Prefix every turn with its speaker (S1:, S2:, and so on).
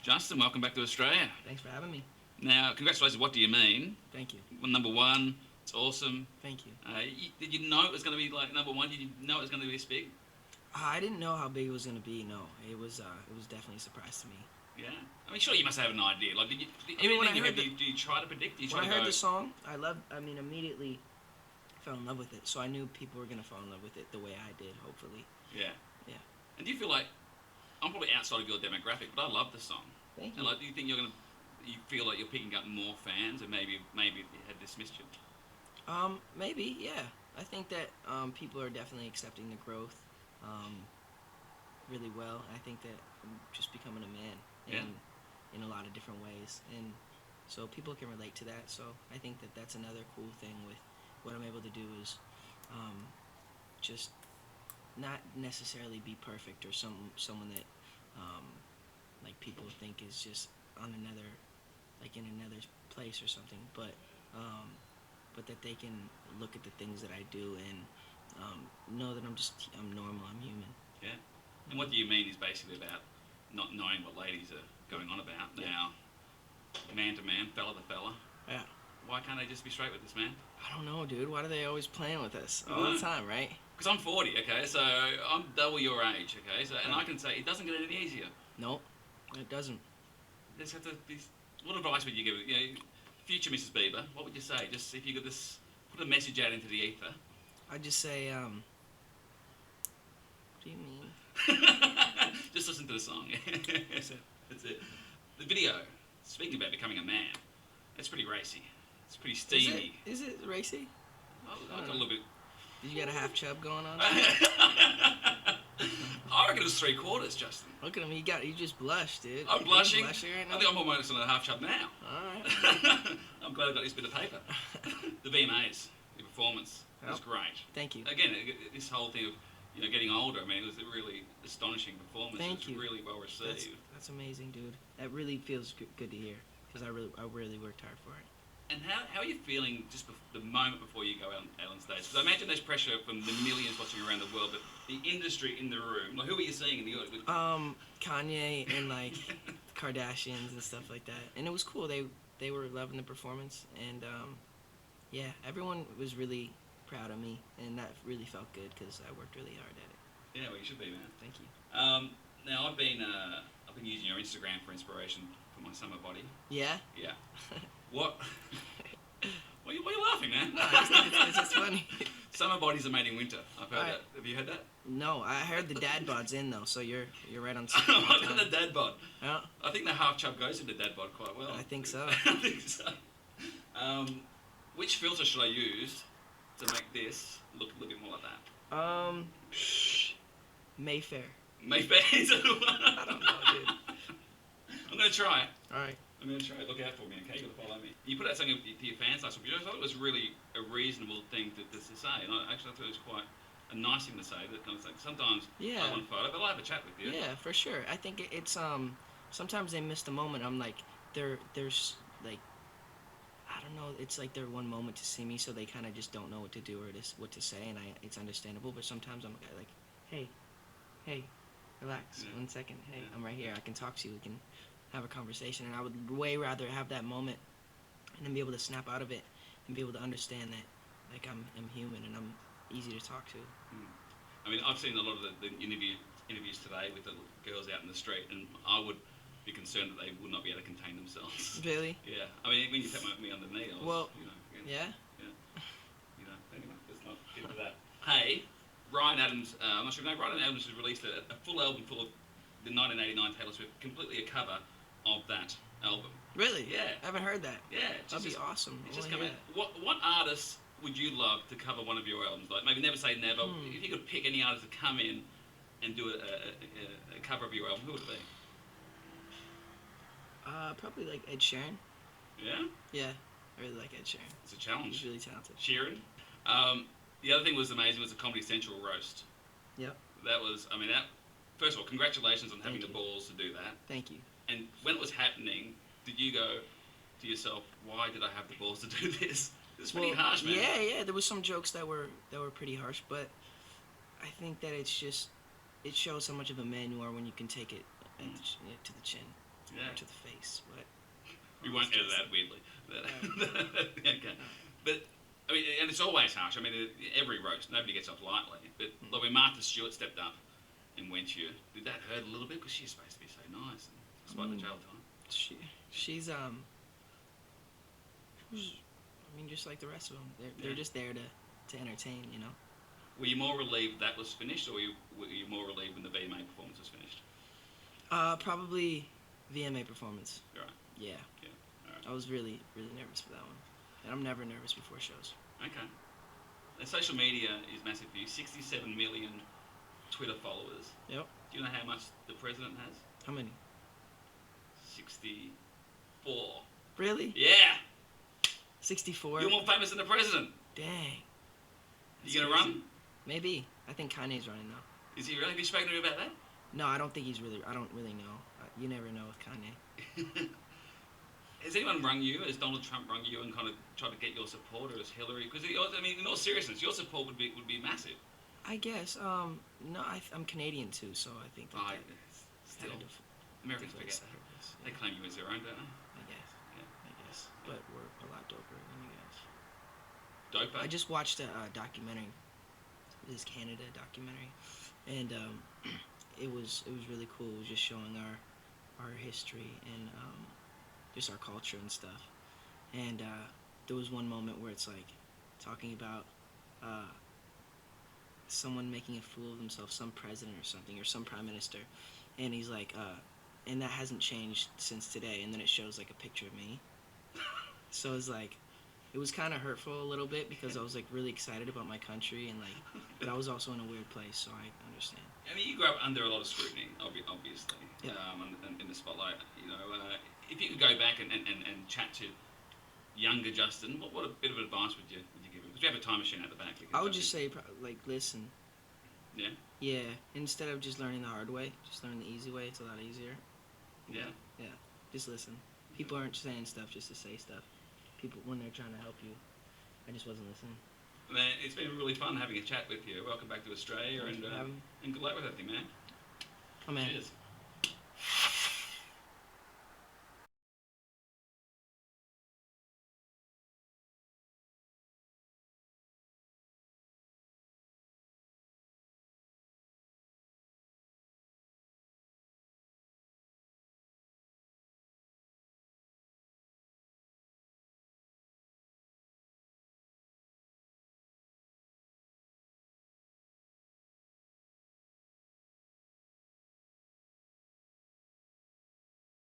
S1: Justin, welcome back to Australia.
S2: Thanks for having me.
S1: Now, congratulations. What do you mean?
S2: Thank you.
S1: Well, number one, it's awesome.
S2: Thank you.
S1: Did you know it was going to be like number one? Did you know it was going to be this big?
S2: I didn't know how big it was gonna be. No, it was definitely a surprise to me.
S1: Yeah. I mean, sure, you must have an idea. Like, did you,
S2: when I
S1: you
S2: heard
S1: do you try to predict? Do you try
S2: When I
S1: to
S2: heard
S1: go?
S2: the song, immediately fell in love with it. So I knew people were gonna fall in love with it the way I did. Hopefully.
S1: Yeah.
S2: Yeah.
S1: And do you feel like I'm probably outside of your demographic, but I love the song.
S2: Thank you.
S1: And like, do you think you feel like you're picking up more fans, and maybe it had dismissed you?
S2: Maybe. Yeah. I think that people are definitely accepting the growth. Really well. I think that I'm just becoming a man in a lot of different ways, and so people can relate to that. So I think that that's another cool thing with what I'm able to do is just not necessarily be perfect or someone that like people think is just on another in another place or something, but that they can look at the things that I do and know that I'm normal, I'm human.
S1: Yeah. And what do you mean is basically about not knowing what ladies are going on about.
S2: Yeah.
S1: Now, man to man, fella to fella.
S2: Yeah.
S1: Why can't they just be straight with this, man?
S2: I don't know, dude. Why are they always playing with us all the time, right?
S1: Because I'm 40, okay, so I'm double your age, okay, so and I can say it doesn't get any easier.
S2: Nope, it doesn't.
S1: There's have to be. What advice would you give? Future Mrs. Bieber, what would you say? Just if you could just put a message out into the ether.
S2: I'd just say, what do you mean?
S1: Just listen to the song. That's it. The video, speaking about becoming a man, it's pretty racy. It's pretty steamy.
S2: Is it racy?
S1: I got a little bit.
S2: Did you got a half chub going on?
S1: I reckon it was 3/4, Justin.
S2: Look at him. You just blushed, dude.
S1: I'm blushing.
S2: Right now?
S1: I think I'm almost on a half chub now.
S2: Alright.
S1: I'm glad I got this bit of paper. The VMAs, the performance, was great.
S2: Thank you.
S1: Again, this whole thing of getting older. I mean, it was a really astonishing performance.
S2: Thank you.
S1: It was really well received.
S2: That's amazing, dude. That really feels good to hear because I really worked hard for it.
S1: And how are you feeling just the moment before you go out on stage? Because I imagine there's pressure from the millions watching around the world, but the industry in the room. Like, who are you seeing in the audience?
S2: Kanye and like Kardashians and stuff like that. And it was cool. They were loving the performance, and yeah, everyone was really proud of me, and that really felt good because I worked really hard at it.
S1: Yeah, well, you should be, man.
S2: Thank you.
S1: Now I've been using your Instagram for inspiration for my summer body.
S2: Yeah.
S1: Yeah. What? Why are you laughing, man?
S2: No, it's just funny.
S1: Summer bodies are made in winter. I've heard that. Have you heard that?
S2: No, I heard the dad bod's in though, so you're right on.
S1: I got the dad bod.
S2: Yeah.
S1: I think the half chub goes into dad bod quite well.
S2: I think so.
S1: I think so. Which filter should I use to make this look a bit more like that?
S2: Mayfair.
S1: Mayfair is the one.
S2: I don't know, dude.
S1: I'm gonna try it.
S2: All right.
S1: I'm going to try it. Look out for me, okay? You've got to follow me. You put out something to your fans last week. I thought it was really a reasonable thing to say. And I thought it was quite a nice thing to say. That kind of thing. Sometimes I want a photo, but I'll have a chat with you.
S2: Yeah, for sure. I think it's sometimes they miss the moment. I'm like, there's like, I don't know. It's like their one moment to see me, so they kind of just don't know what to do or what to say, and it's understandable. But sometimes I'm like, hey, relax, 1 second. Hey, I'm right here. I can talk to you. We can have a conversation, and I would way rather have that moment and then be able to snap out of it and be able to understand that like I'm human and I'm easy to talk to.
S1: I mean, I've seen a lot of the interviews today with the girls out in the street, and I would be concerned that they would not be able to contain themselves.
S2: Really?
S1: Yeah. I mean, when you tapped me on the knee, I was,
S2: yeah.
S1: Anyway, let's not get into that. Hey, Ryan Adams, I'm not sure if you know, Ryan Adams has released a full album full of the 1989 Taylor Swift, completely a cover of that album.
S2: Really?
S1: Yeah.
S2: I haven't heard that.
S1: Yeah.
S2: That'd be awesome.
S1: It's just coming. What artists would you love to cover one of your albums? Like, maybe never say never. If you could pick any artist to come in and do a cover of your album, who would it be?
S2: Probably like Ed Sheeran.
S1: Yeah?
S2: Yeah, I really like Ed Sheeran.
S1: It's a challenge.
S2: He's really talented.
S1: Sheeran. The other thing was amazing was the Comedy Central roast.
S2: Yep.
S1: That was, first of all, congratulations on having the balls to do that.
S2: Thank you.
S1: And when it was happening, did you go to yourself, why did I have the balls to do this? It's pretty harsh, man.
S2: Yeah. There was some jokes that were pretty harsh, but I think that it shows how much of a man you are when you can take it to the chin.
S1: Yeah.
S2: or to the face, but
S1: We won't edit that weirdly. Okay. But, I mean, and it's always harsh. I mean, every roast, nobody gets off lightly. But like when Martha Stewart stepped up and went you, did that hurt a little bit? Because she's supposed to be so nice, and despite the jail time.
S2: She's I mean, just like the rest of them, they're just there to entertain, you know.
S1: Were you more relieved that was finished, or were you more relieved when the VMA performance was finished?
S2: Probably VMA performance.
S1: Right.
S2: Yeah.
S1: Yeah. All right.
S2: I was really, really nervous for that one. And I'm never nervous before shows.
S1: Okay. And social media is massive for you. 67 million Twitter followers.
S2: Yep.
S1: Do you know how much the president has?
S2: How many?
S1: 64.
S2: Really?
S1: Yeah.
S2: 64?
S1: You're more famous than the president.
S2: Dang.
S1: You gonna run?
S2: Maybe. I think Kanye's running now.
S1: Is he really? Have you spoken to him about that?
S2: No, I don't think he's really. I don't really know. You never know with Kanye.
S1: Has anyone rung you? Has Donald Trump rung you and kind of tried to get your support, or has Hillary? Because I mean, in all seriousness, your support would be massive.
S2: I guess. No, I'm Canadian too, so I think that
S1: Still,
S2: kind of
S1: Americans forget.
S2: settles,
S1: They claim you as their own, don't they?
S2: I guess.
S1: Yeah.
S2: I guess. But we're a lot doper than you guys.
S1: Doper?
S2: I just watched a documentary. This Canada documentary, and it was really cool. It was just showing our history and just our culture and stuff. And there was one moment where it's like talking about someone making a fool of themselves, some president or something, or some prime minister, and he's like, and that hasn't changed since today. And then it shows like a picture of me. So it's like, it was kind of hurtful a little bit because I was like really excited about my country and like, but I was also in a weird place, so I understand.
S1: I mean, you grew up under a lot of scrutiny, obviously,
S2: Yeah.
S1: in the spotlight. You know, if you could go back and chat to younger Justin, what a bit of advice would you give him? Because you have a time machine at the back.
S2: I would just say like listen.
S1: Yeah.
S2: Yeah. Instead of just learning the hard way, just learn the easy way. It's a lot easier.
S1: Yeah.
S2: Yeah. Just listen. People aren't saying stuff just to say stuff. People, when they're trying to help you, I just wasn't listening.
S1: Man, it's been really fun having a chat with you. Welcome back to Australia,
S2: Thanks for having me.
S1: and good luck with everything, man.
S2: Oh man.
S1: Cheers.